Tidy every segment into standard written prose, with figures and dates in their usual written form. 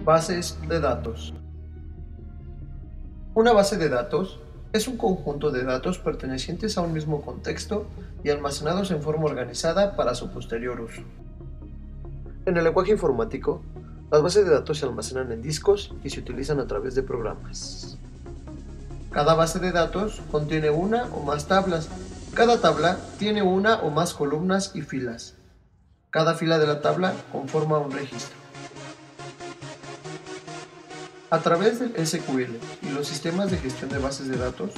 Bases de datos. Una base de datos es un conjunto de datos pertenecientes a un mismo contexto y almacenados en forma organizada para su posterior uso. En el lenguaje informático, las bases de datos se almacenan en discos y se utilizan a través de programas. Cada base de datos contiene una o más tablas. Cada tabla tiene una o más columnas y filas. Cada fila de la tabla conforma un registro. A través del SQL y los sistemas de gestión de bases de datos,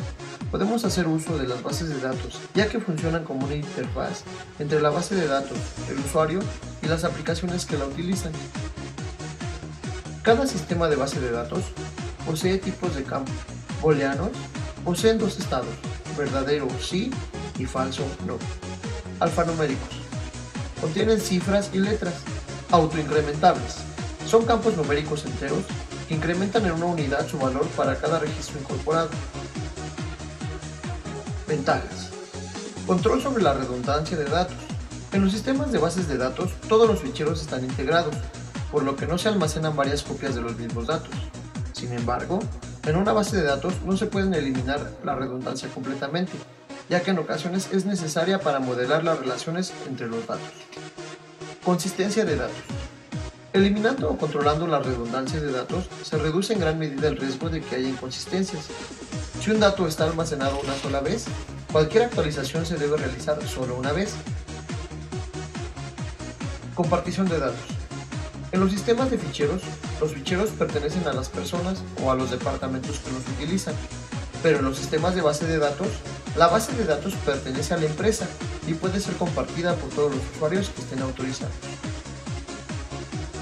podemos hacer uso de las bases de datos, ya que funcionan como una interfaz entre la base de datos, el usuario y las aplicaciones que la utilizan. Cada sistema de base de datos posee tipos de campo. Booleanos poseen dos estados, verdadero sí y falso no. Alfanuméricos contienen cifras y letras. Autoincrementables son campos numéricos enteros que incrementan en una unidad su valor para cada registro incorporado. Ventajas. Control sobre la redundancia de datos. En los sistemas de bases de datos, todos los ficheros están integrados, por lo que no se almacenan varias copias de los mismos datos. Sin embargo, en una base de datos no se pueden eliminar la redundancia completamente, ya que en ocasiones es necesaria para modelar las relaciones entre los datos. Consistencia de datos. Eliminando o controlando las redundancias de datos, se reduce en gran medida el riesgo de que haya inconsistencias. Si un dato está almacenado una sola vez, cualquier actualización se debe realizar solo una vez. Compartición de datos. En los sistemas de ficheros, los ficheros pertenecen a las personas o a los departamentos que los utilizan, pero en los sistemas de base de datos, la base de datos pertenece a la empresa y puede ser compartida por todos los usuarios que estén autorizados.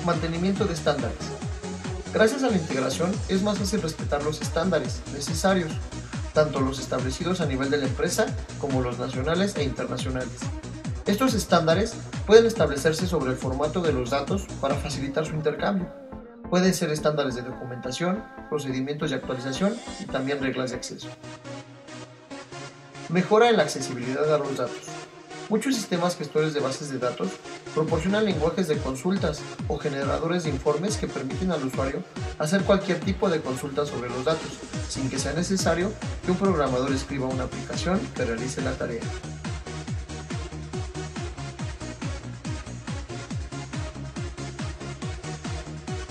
Mantenimiento de estándares. Gracias a la integración es más fácil respetar los estándares necesarios, tanto los establecidos a nivel de la empresa como los nacionales e internacionales. Estos estándares pueden establecerse sobre el formato de los datos para facilitar su intercambio. Pueden ser estándares de documentación, procedimientos de actualización y también reglas de acceso. Mejora en la accesibilidad a los datos. Muchos sistemas gestores de bases de datos proporcionan lenguajes de consultas o generadores de informes que permiten al usuario hacer cualquier tipo de consulta sobre los datos, sin que sea necesario que un programador escriba una aplicación que realice la tarea.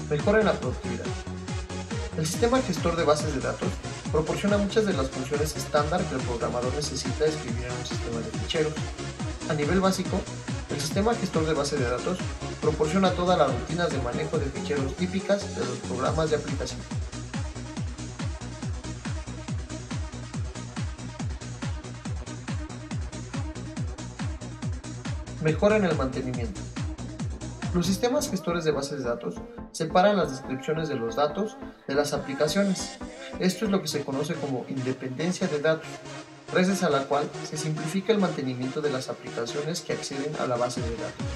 Mejora en la productividad. El sistema gestor de bases de datos proporciona muchas de las funciones estándar que el programador necesita escribir en un sistema de ficheros. A nivel básico, el sistema gestor de base de datos proporciona todas las rutinas de manejo de ficheros típicas de los programas de aplicación. Mejora en el mantenimiento. Los sistemas gestores de bases de datos separan las descripciones de los datos de las aplicaciones. Esto es lo que se conoce como independencia de datos, gracias a la cual se simplifica el mantenimiento de las aplicaciones que acceden a la base de datos.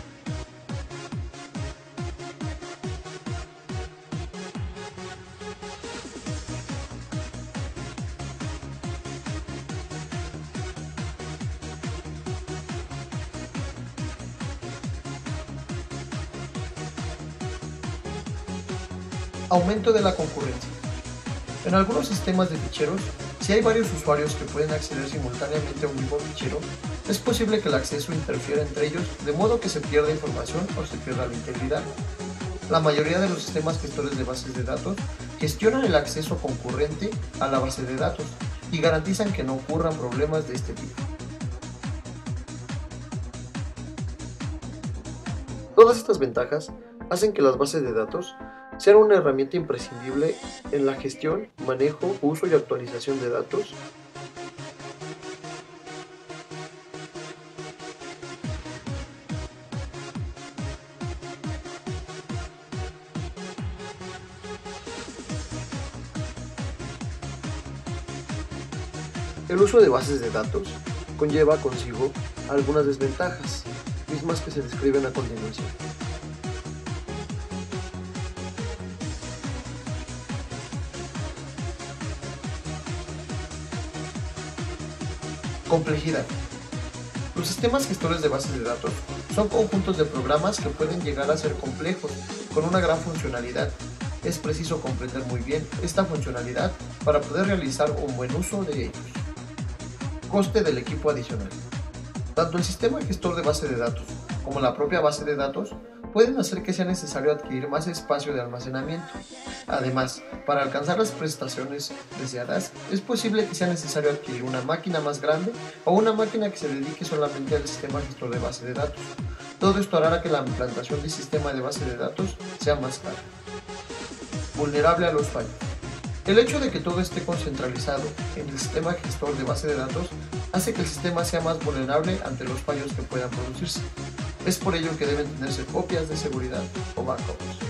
Aumento de la concurrencia. En algunos sistemas de ficheros, si hay varios usuarios que pueden acceder simultáneamente a un mismo fichero, es posible que el acceso interfiera entre ellos, de modo que se pierda información o se pierda la integridad. La mayoría de los sistemas gestores de bases de datos gestionan el acceso concurrente a la base de datos y garantizan que no ocurran problemas de este tipo. Todas estas ventajas hacen que las bases de datos sean una herramienta imprescindible en la gestión, manejo, uso y actualización de datos. El uso de bases de datos conlleva consigo algunas desventajas, mismas que se describen a continuación. Complejidad. Los sistemas gestores de bases de datos son conjuntos de programas que pueden llegar a ser complejos, con una gran funcionalidad, es preciso comprender muy bien esta funcionalidad para poder realizar un buen uso de ellos. Coste del equipo adicional. Tanto el sistema gestor de base de datos como la propia base de datos pueden hacer que sea necesario adquirir más espacio de almacenamiento. Además, para alcanzar las prestaciones deseadas, es posible que sea necesario adquirir una máquina más grande o una máquina que se dedique solamente al sistema gestor de base de datos. Todo esto hará que la implantación del sistema de base de datos sea más cara. Vulnerable a los fallos. El hecho de que todo esté concentralizado en el sistema gestor de base de datos hace que el sistema sea más vulnerable ante los fallos que puedan producirse. Es por ello que deben tenerse copias de seguridad o backups.